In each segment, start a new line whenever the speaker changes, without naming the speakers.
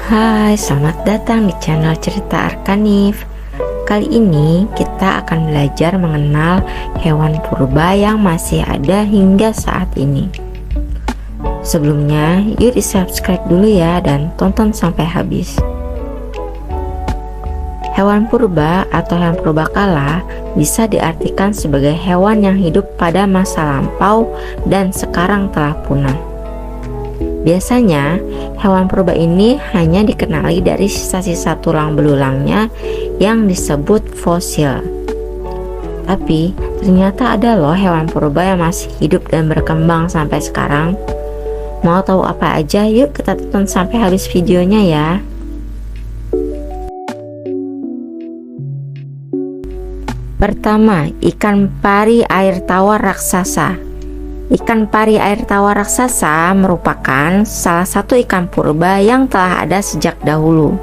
Hai, selamat datang di channel Cerita Arkanif. Kali ini kita akan belajar mengenal hewan purba yang masih ada hingga saat ini. Sebelumnya, yuk di subscribe dulu ya dan tonton sampai habis. Hewan purba atau hewan purbakala bisa diartikan sebagai hewan yang hidup pada masa lampau dan sekarang telah punah. Biasanya, hewan purba ini hanya dikenali dari sisa-sisa tulang belulangnya yang disebut fosil. Tapi, ternyata ada loh hewan purba yang masih hidup dan berkembang sampai sekarang. Mau tahu apa aja? Yuk kita tonton sampai habis videonya ya. Pertama, ikan pari air tawar raksasa. Ikan pari air tawar raksasa merupakan salah satu ikan purba yang telah ada sejak dahulu.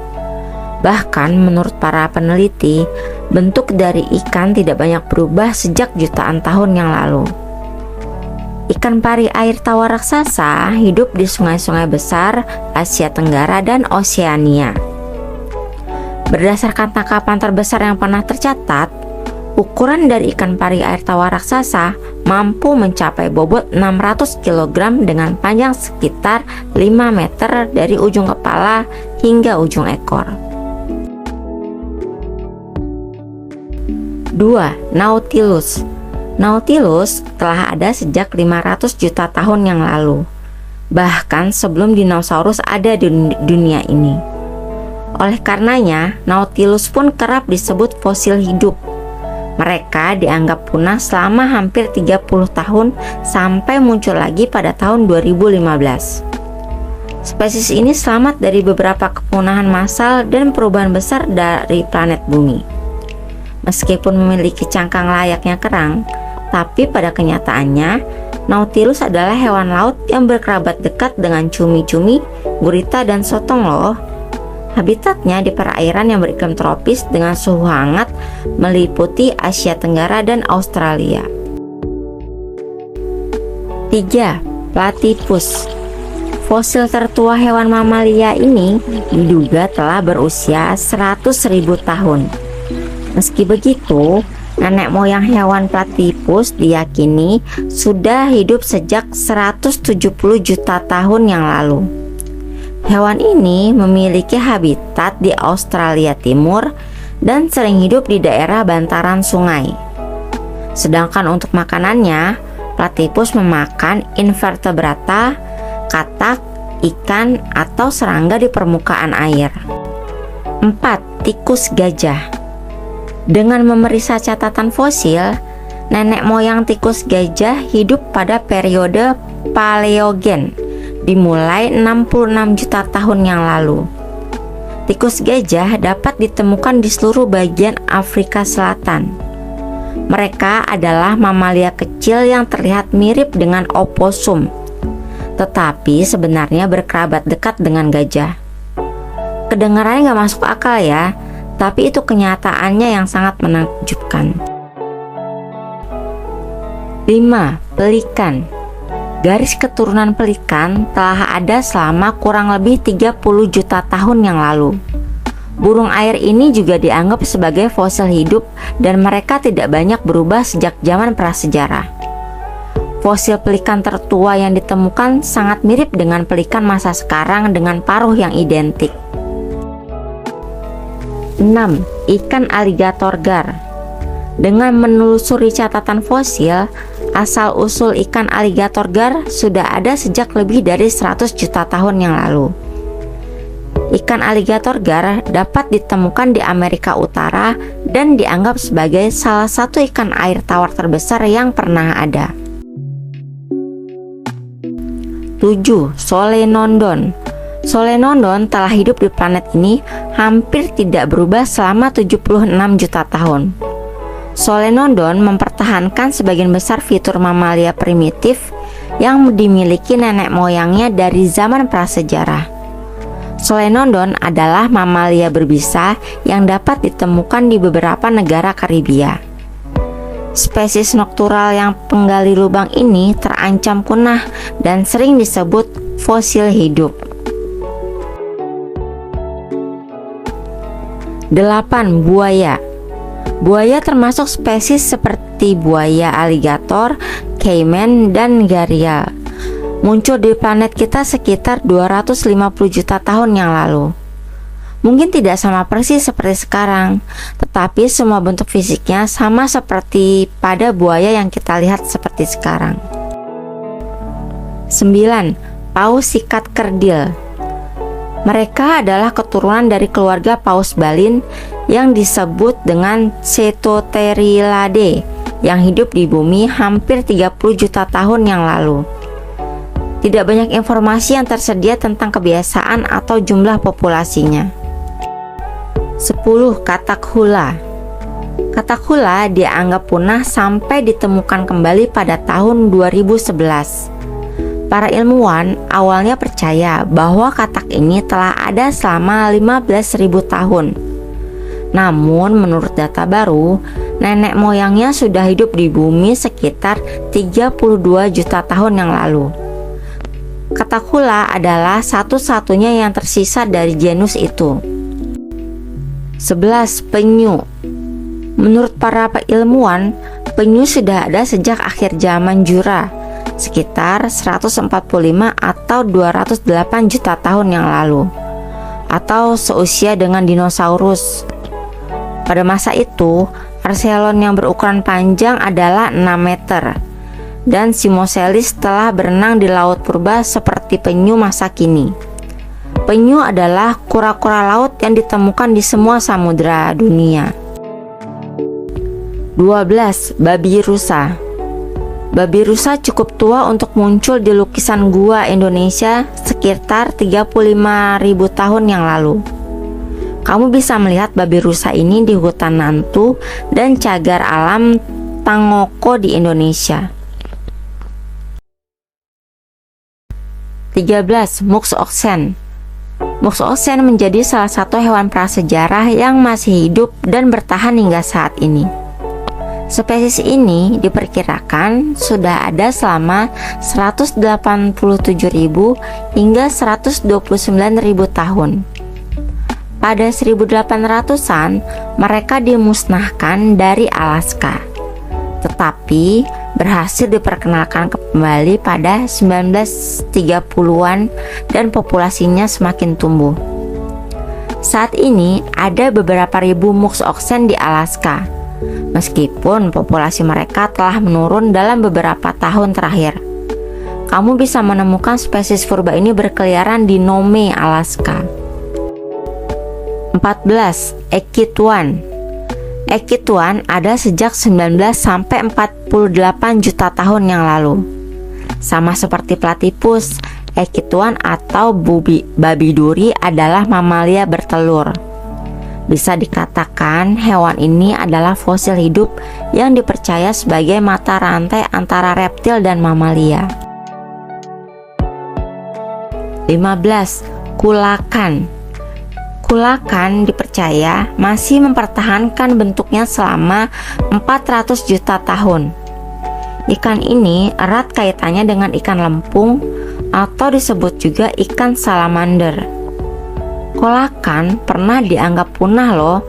Bahkan menurut para peneliti, bentuk dari ikan tidak banyak berubah sejak jutaan tahun yang lalu. Ikan pari air tawar raksasa hidup di sungai-sungai besar Asia Tenggara dan Oseania. Berdasarkan tangkapan terbesar yang pernah tercatat, ukuran dari ikan pari air tawar raksasa mampu mencapai bobot 600 kg dengan panjang sekitar 5 meter dari ujung kepala hingga ujung ekor. 2. Nautilus. Nautilus telah ada sejak 500 juta tahun yang lalu, bahkan sebelum dinosaurus ada di dunia ini. Oleh karenanya, Nautilus pun kerap disebut fosil hidup. Mereka dianggap punah selama hampir 30 tahun sampai muncul lagi pada tahun 2015. Spesies ini selamat dari beberapa kepunahan massal dan perubahan besar dari planet bumi. Meskipun memiliki cangkang layaknya kerang, tapi pada kenyataannya, Nautilus adalah hewan laut yang berkerabat dekat dengan cumi-cumi, gurita, dan sotong loh. Habitatnya di perairan yang beriklim tropis dengan suhu hangat meliputi Asia Tenggara dan Australia. 3. Platypus. Fosil tertua hewan mamalia ini diduga telah berusia 100.000 tahun. Meski begitu, nenek moyang hewan platypus diyakini sudah hidup sejak 170 juta tahun yang lalu. Hewan ini memiliki habitat di Australia Timur dan sering hidup di daerah bantaran sungai. Sedangkan untuk makanannya, platypus memakan invertebrata, katak, ikan, atau serangga di permukaan air. 4. Tikus gajah. Dengan memeriksa catatan fosil, nenek moyang tikus gajah hidup pada periode Paleogen, dimulai 66 juta tahun yang lalu. Tikus gajah dapat ditemukan di seluruh bagian Afrika Selatan. Mereka adalah mamalia kecil yang terlihat mirip dengan oposum, tetapi sebenarnya berkerabat dekat dengan gajah. Kedengarannya gak masuk akal ya, tapi itu kenyataannya yang sangat menakjubkan. 5. Pelikan. Garis keturunan pelikan telah ada selama kurang lebih 30 juta tahun yang lalu. Burung air ini juga dianggap sebagai fosil hidup dan mereka tidak banyak berubah sejak zaman prasejarah. Fosil pelikan tertua yang ditemukan sangat mirip dengan pelikan masa sekarang dengan paruh yang identik. 6. Ikan aligator gar. Dengan menelusuri catatan fosil, asal-usul ikan aligator gar sudah ada sejak lebih dari 100 juta tahun yang lalu. Ikan aligator gar dapat ditemukan di Amerika Utara dan dianggap sebagai salah satu ikan air tawar terbesar yang pernah ada. 7. Solenodon. Solenodon telah hidup di planet ini hampir tidak berubah selama 76 juta tahun. Solenodon mempertahankan sebagian besar fitur mamalia primitif yang dimiliki nenek moyangnya dari zaman prasejarah. Solenodon adalah mamalia berbisa yang dapat ditemukan di beberapa negara Karibia. Spesies noktural yang penggali lubang ini terancam punah dan sering disebut fosil hidup. 8. Buaya. Buaya termasuk spesies seperti buaya aligator, caiman, dan gharial. Muncul di planet kita sekitar 250 juta tahun yang lalu. Mungkin tidak sama persis seperti sekarang, tetapi semua bentuk fisiknya sama seperti pada buaya yang kita lihat seperti sekarang. 9. Paus sikat kerdil. Mereka adalah keturunan dari keluarga paus balin yang disebut dengan Cetotheriidae yang hidup di bumi hampir 30 juta tahun yang lalu. Tidak banyak informasi yang tersedia tentang kebiasaan atau jumlah populasinya. 10. Katak hula. Katak hula dianggap punah sampai ditemukan kembali pada tahun 2011. Para ilmuwan awalnya percaya bahwa katak ini telah ada selama 15.000 tahun. Namun menurut data baru, nenek moyangnya sudah hidup di bumi sekitar 32 juta tahun yang lalu. Katak hula adalah satu-satunya yang tersisa dari genus itu. 11. Penyu. Menurut para ilmuwan, penyu sudah ada sejak akhir zaman Jura, sekitar 145 atau 208 juta tahun yang lalu, atau seusia dengan dinosaurus. Pada masa itu, Archelon yang berukuran panjang adalah 6 meter, dan Simocelis telah berenang di laut purba seperti penyu masa kini. Penyu adalah kura-kura laut yang ditemukan di semua samudera dunia. 12. Babi rusa. Babi rusa cukup tua untuk muncul di lukisan gua Indonesia sekitar 35.000 tahun yang lalu. Kamu bisa melihat babi rusa ini di hutan Nantu dan cagar alam Tangoko di Indonesia. 13. Mux oxen. Mux oxen menjadi salah satu hewan prasejarah yang masih hidup dan bertahan hingga saat ini. Spesies ini diperkirakan sudah ada selama 187.000 hingga 129.000 tahun. Pada 1800-an, mereka dimusnahkan dari Alaska, tetapi berhasil diperkenalkan kembali pada 1930-an dan populasinya semakin tumbuh. Saat ini ada beberapa ribu Mux oxen di Alaska, meskipun populasi mereka telah menurun dalam beberapa tahun terakhir. Kamu bisa menemukan spesies purba ini berkeliaran di Nome, Alaska. 14. Echidna. Echidna ada sejak 19 sampai 48 juta tahun yang lalu. Sama seperti platypus, Echidna atau babi duri adalah mamalia bertelur. Bisa dikatakan hewan ini adalah fosil hidup yang dipercaya sebagai mata rantai antara reptil dan mamalia. 15. Kulakan. Kulakan dipercaya masih mempertahankan bentuknya selama 400 juta tahun. Ikan ini erat kaitannya dengan ikan lempung atau disebut juga ikan salamander. Kulakan pernah dianggap punah loh,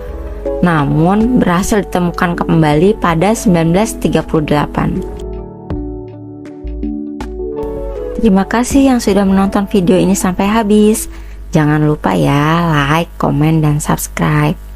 namun berhasil ditemukan kembali pada 1938. Terima kasih yang sudah menonton video ini sampai habis. Jangan lupa ya, like, komen, dan subscribe.